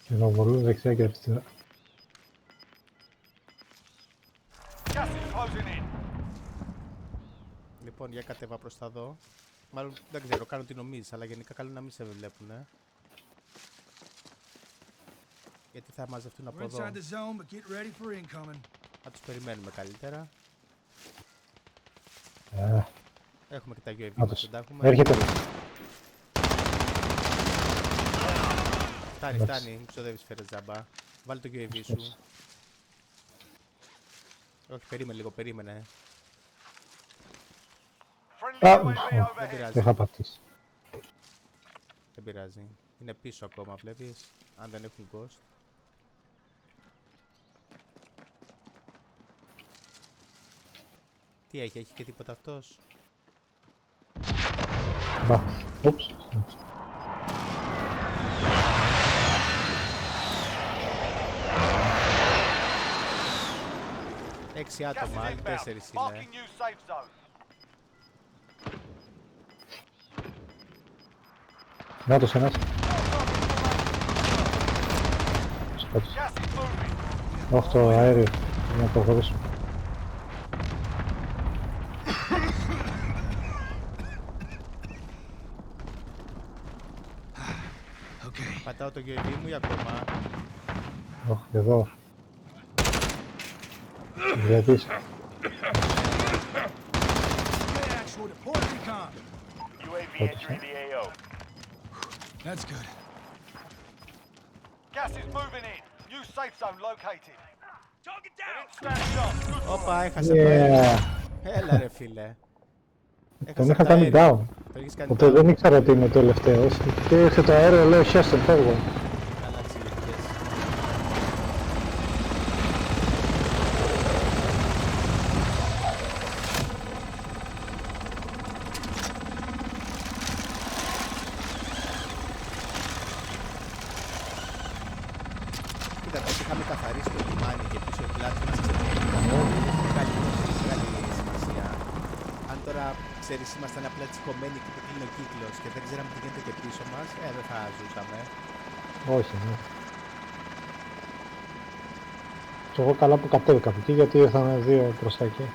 Χειροβολούν δεξιά και αριστερά. Λοιπόν, για κατέβα προς τα δω. Μάλλον δεν ξέρω, κάνω τι νομίζεις, αλλά γενικά καλό να μην σε βλέπουνε. Γιατί θα μαζευτούν από εδώ. Θα τους περιμένουμε καλύτερα. Έχουμε και τα UAV μας, δεν τα έχουμε. Έρχεται. Φτάνει, φτάνει, μην ξοδεύεις φέρες τζαμπά. Βάλε το UAV σου. Όχι, περίμενε λίγο, περίμενε. Δεν πειράζει. Δεν θα πατήσει. Δεν πειράζει. Είναι πίσω ακόμα, βλέπεις. Αν δεν έχουν ghost. Τι έχει και τίποτα αυτός. Μπα. Ούψ. 6 άτομα, άλλοι 4 είναι. Νάτος ένας. Σκότωσε. Όχι το αέριο. Να το χωρίσουμε. Πατάω το UAV μου ή ακόμα. Όχι, εδώ. Διατήσει. That's good. Gas is moving in. New safe zone located. Target down. Όπα, έχασε το αέριο. Έλα ρε φίλε. Τον είχα κάνει down. Το έχεις κάνει Οπότε down. δεν ήξερα ότι είναι τελευταίος. Και ήρθε το αέριο, λέω χιάστε, φεύγω. Καλά τσιλικές. Κοίτα, πως είχαμε καθαρίσει το λιμάνι και πίσω η πλάτη μας μεγάλη σημασία. Αν τώρα ξέρεις ήμασταν απλά τσικωμένοι και το κλείνει ο κύκλος και δεν ξέραμε τι γίνεται και πίσω μας, δεν θα ζούσαμε. Όχι, ναι. Και εγώ καλά που κατέβηκα από εκεί γιατί ήρθαν δύο προς τα εκεί.